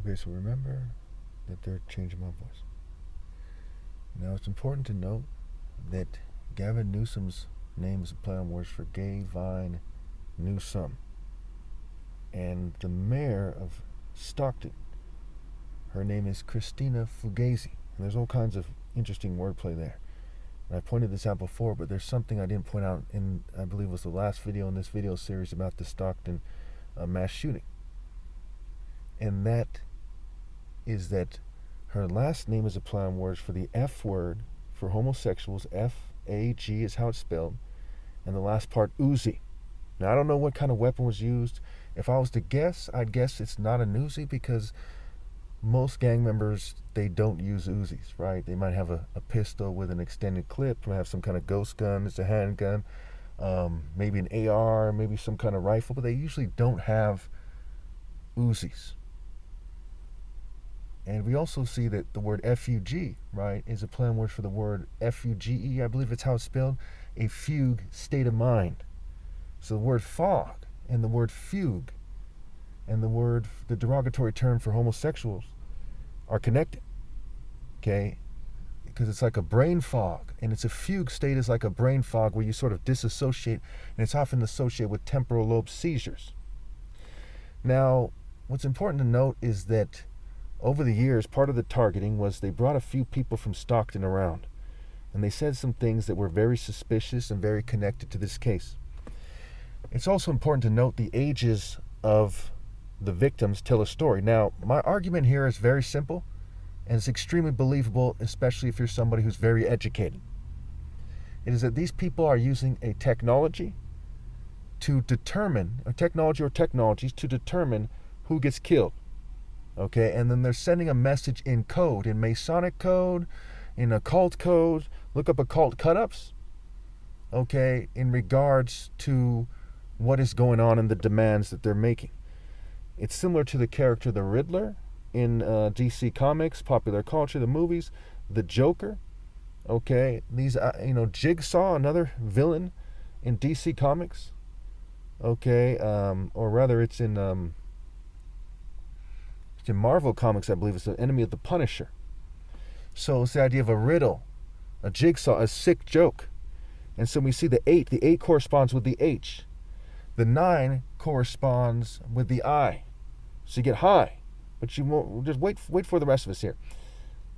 Okay, so remember that they're changing my voice. Now, it's important to note that Gavin Newsom's name is a play on words for Gay Vine Newsom. And the mayor of Stockton, her name is Christina Fugazi. And there's all kinds of interesting wordplay there. And I pointed this out before, but there's something I didn't point out in, I believe it was the last video in this video series about the Stockton mass shooting. And that is that her last name is a play on words for the F word for homosexuals. F-A-G is how it's spelled. And the last part, Uzi. Now, I don't know what kind of weapon was used. If I was to guess, I'd guess it's not an Uzi because most gang members, they don't use Uzis, right? They might have a pistol with an extended clip, might have some kind of ghost gun, it's a handgun, maybe an AR, maybe some kind of rifle, but they usually don't have Uzis. And we also see that the word F-U-G, right, is a play on word for the word F-U-G-E, I believe it's how it's spelled, a fugue state of mind. So the word fog and the word fugue and the derogatory term for homosexuals are connected, okay? Because it's like a brain fog, and it's a fugue state is like a brain fog where you sort of disassociate, and it's often associated with temporal lobe seizures. Now, what's important to note is that over the years, part of the targeting was they brought a few people from Stockton around, and they said some things that were very suspicious and very connected to this case. It's also important to note the ages of the victims tell a story. Now, my argument here is very simple, and it's extremely believable, especially if you're somebody who's very educated. It is that these people are using a technology to determine, or technologies to determine who gets killed. Okay, and then they're sending a message in code, in Masonic code, in occult code. Look up occult cut-ups, okay, in regards to what is going on and the demands that they're making. It's similar to the character the Riddler in DC Comics, popular culture, the movies, the Joker, okay, these, Jigsaw, another villain in DC Comics, okay, or rather it's in Marvel Comics, I believe. It's the enemy of the Punisher. So it's the idea of a riddle, a jigsaw, a sick joke. And so we see the 8. The 8 corresponds with the H. The 9 corresponds with the I. So you get high, but you won't, just wait for the rest of us here.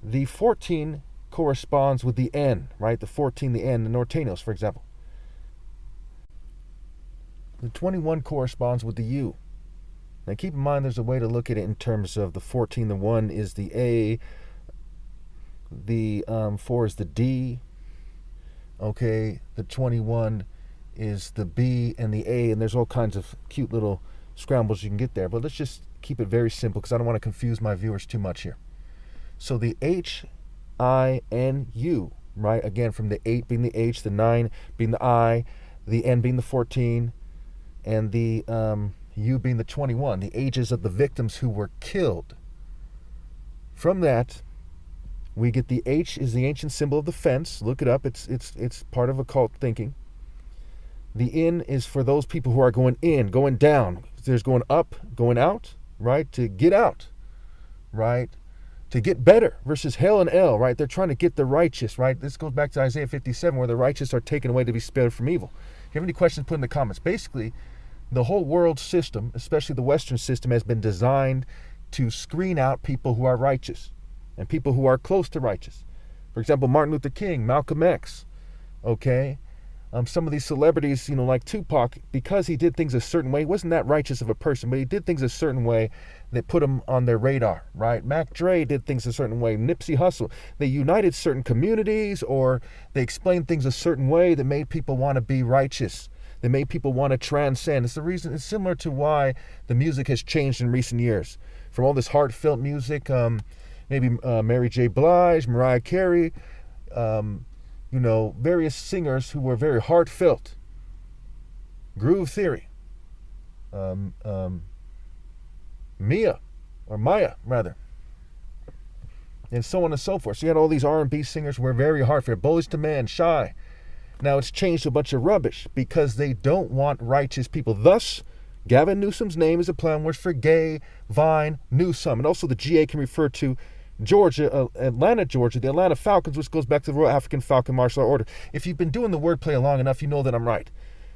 The 14 corresponds with the N, right? The 14, the N, the Nortenos, for example. The 21 corresponds with the U. Now keep in mind there's a way to look at it in terms of the 14, the 1 is the A, the 4 is the D, okay, the 21 is the B and the A, and there's all kinds of cute little scrambles you can get there, but let's just keep it very simple because I don't want to confuse my viewers too much here. So the H-I-N-U, right, again from the 8 being the H, the 9 being the I, the N being the 14, and the U being the 21, the ages of the victims who were killed. From that, we get the H is the ancient symbol of the fence. Look it up. It's part of occult thinking. The N is for those people who are going in, going down. There's going up, going out, right? To get out, right? To get better versus hell and L, right? They're trying to get the righteous, right? This goes back to Isaiah 57 where the righteous are taken away to be spared from evil. If you have any questions, put in the comments. Basically, the whole world system, especially the Western system, has been designed to screen out people who are righteous and people who are close to righteous. For example, Martin Luther King, Malcolm X, okay? Some of these celebrities, like Tupac, because he did things a certain way, he wasn't that righteous of a person, but he did things a certain way that put him on their radar, right? Mac Dre did things a certain way. Nipsey Hussle, they united certain communities, or they explained things a certain way that made people want to be righteous. They made people want to transcend. It's the reason. It's similar to why the music has changed in recent years. From all this heartfelt music, maybe Mary J. Blige, Mariah Carey, various singers who were very heartfelt. Groove Theory, Maya, and so on and so forth. So you had all these R&B singers who were very heartfelt. Boyz II Men, Shy. Now it's changed to a bunch of rubbish because they don't want righteous people. Thus, Gavin Newsom's name is a plan word for gay, vine, Newsom. And also the GA can refer to Georgia, Atlanta, Georgia, the Atlanta Falcons, which goes back to the Royal African Falcon Martial Order. If you've been doing the wordplay long enough, you know that I'm right.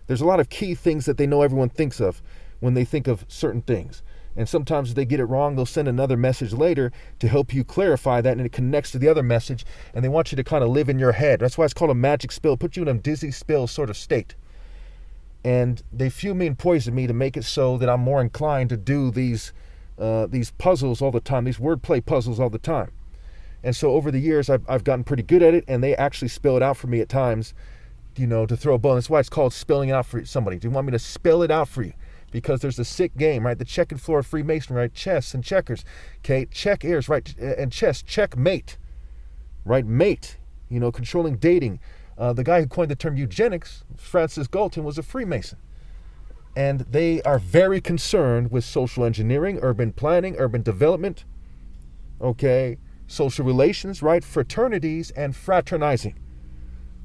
There's a lot of key things that they know everyone thinks of when they think of certain things. And sometimes if they get it wrong, they'll send another message later to help you clarify that, and it connects to the other message, and they want you to kind of live in your head. That's why it's called a magic spell. Put you in a dizzy spell sort of state. And they fume me and poison me to make it so that I'm more inclined to do these puzzles all the time, these wordplay puzzles all the time. And so over the years, I've gotten pretty good at it, and they actually spell it out for me at times, to throw a bone. That's why it's called spelling it out for somebody. Do you want me to spell it out for you? Because there's a sick game, right? The checkered floor of Freemasonry, right? Chess and checkers, okay? Check ears, right? And chess, checkmate, right? Mate, controlling dating. The guy who coined the term eugenics, Francis Galton, was a Freemason. And they are very concerned with social engineering, urban planning, urban development, okay? Social relations, right? Fraternities and fraternizing.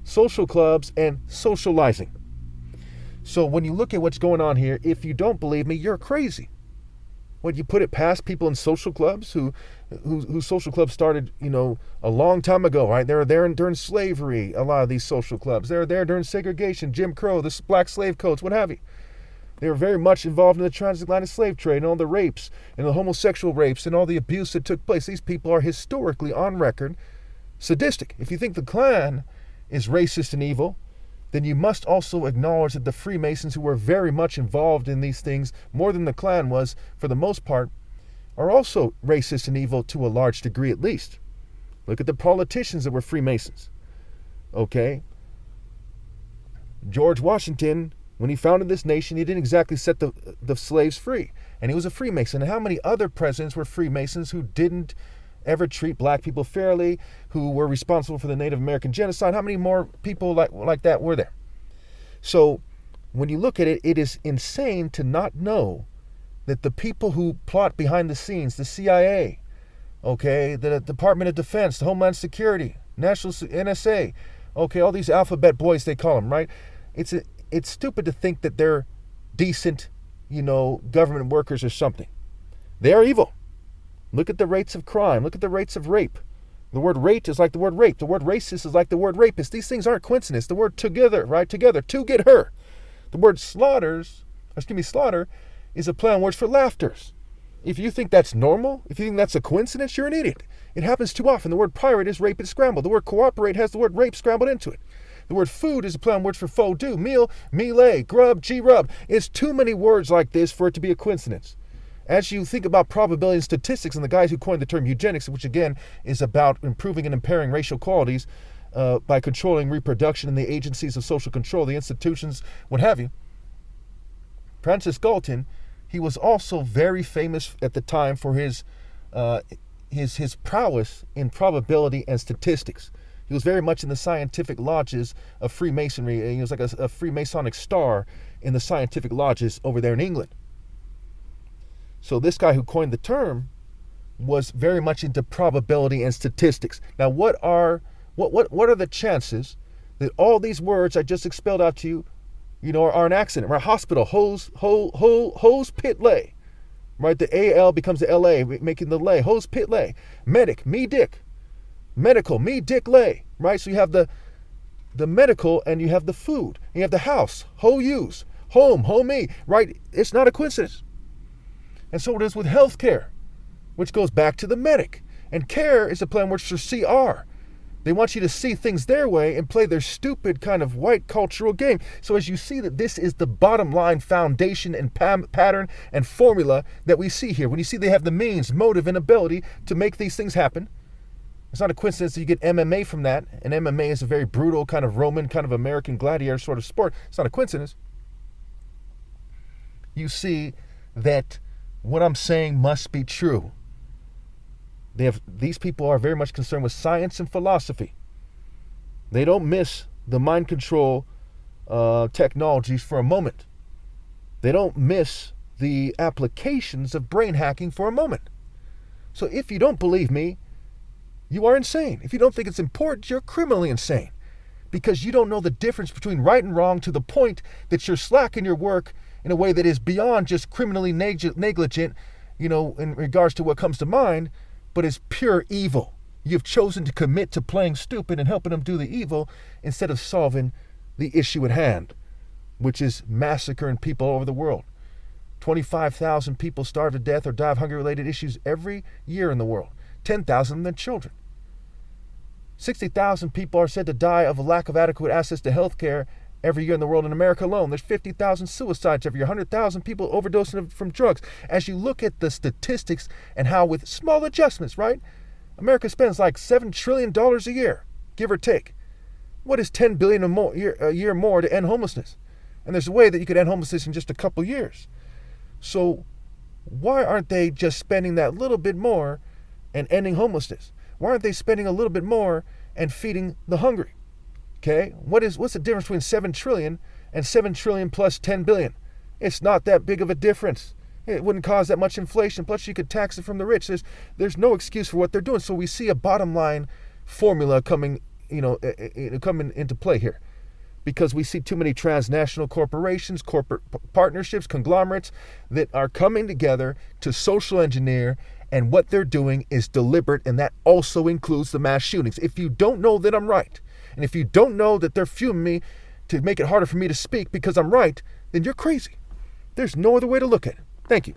Social clubs and socializing. So when you look at what's going on here, if you don't believe me, you're crazy. When you put it past people in social clubs who social clubs started, a long time ago, right? They were there during slavery, a lot of these social clubs. They were there during segregation, Jim Crow, the black slave codes, what have you. They were very much involved in the transatlantic slave trade and all the rapes and the homosexual rapes and all the abuse that took place. These people are historically on record sadistic. If you think the Klan is racist and evil, then you must also acknowledge that the Freemasons, who were very much involved in these things, more than the Klan was for the most part, are also racist and evil to a large degree at least. Look at the politicians that were Freemasons. Okay? George Washington, when he founded this nation, he didn't exactly set the slaves free. And he was a Freemason. And how many other presidents were Freemasons who didn't ever treat black people fairly, who were responsible for the Native American genocide? How many more people like that were there? So when you look at it, it is insane to not know that the people who plot behind the scenes, the CIA, okay, the Department of Defense, the Homeland Security, National NSA, okay, all these alphabet boys they call them, right? It's stupid to think that they're decent, government workers or something. They are evil. Look at the rates of crime. Look at the rates of rape. The word rate is like the word rape. The word racist is like the word rapist. These things aren't coincidence. The word together, right? Together, to get her. The word slaughter is a play on words for laughters. If you think that's normal, if you think that's a coincidence, you're an idiot. It happens too often. The word pirate is rape and scrambled. The word cooperate has the word rape scrambled into it. The word food is a play on words for faux do, meal, melee, grub, G-rub. It's too many words like this for it to be a coincidence. As you think about probability and statistics, and the guys who coined the term eugenics, which again is about improving and impairing racial qualities by controlling reproduction in the agencies of social control, the institutions, what have you. Francis Galton, he was also very famous at the time for his prowess in probability and statistics. He was very much in the scientific lodges of Freemasonry, and he was like a Freemasonic star in the scientific lodges over there in England. So this guy who coined the term was very much into probability and statistics. Now, what are the chances that all these words I just expelled out to you, are an accident? Right? Hospital, hose, pit, lay. Right? The AL becomes the LA, making the lay. Hose, pit, lay. Medic, me, dick. Medical, me, dick, lay. Right? So you have the medical and you have the food. And you have the house, ho, use. Home, me. Right? It's not a coincidence. And so it is with healthcare, which goes back to the medic. And care is a play on words for CR. They want you to see things their way and play their stupid kind of white cultural game. So as you see that this is the bottom line foundation and pattern and formula that we see here. When you see they have the means, motive, and ability to make these things happen, it's not a coincidence that you get MMA from that. And MMA is a very brutal kind of Roman, kind of American gladiator sort of sport. It's not a coincidence. You see that what I'm saying must be true. These people are very much concerned with science and philosophy. They don't miss the mind control technologies for a moment. They don't miss the applications of brain hacking for a moment. So if you don't believe me, you are insane. If you don't think it's important, you're criminally insane. Because you don't know the difference between right and wrong to the point that you're slack in your work in a way that is beyond just criminally negligent, in regards to what comes to mind, but is pure evil. You've chosen to commit to playing stupid and helping them do the evil instead of solving the issue at hand, which is massacring people all over the world. 25,000 people starve to death or die of hunger-related issues every year in the world. 10,000 of them children. 60,000 people are said to die of a lack of adequate access to health care every year in the world. In America alone, there's 50,000 suicides every year, 100,000 people overdosing from drugs. As you look at the statistics and how with small adjustments, right? America spends like $7 trillion a year, give or take. What is $10 billion a year more to end homelessness? And there's a way that you could end homelessness in just a couple years. So why aren't they just spending that little bit more and ending homelessness? Why aren't they spending a little bit more and feeding the hungry? Okay, what's the difference between 7 trillion and 7 trillion plus 10 billion? It's not that big of a difference. It wouldn't cause that much inflation. Plus, you could tax it from the rich. There's no excuse for what they're doing. So we see a bottom line formula coming into play here, because we see too many transnational corporations, corporate partnerships, conglomerates that are coming together to social engineer, and what they're doing is deliberate, and that also includes the mass shootings. If you don't know that I'm right, and if you don't know that they're fuming me to make it harder for me to speak because I'm right, then you're crazy. There's no other way to look at it. Thank you.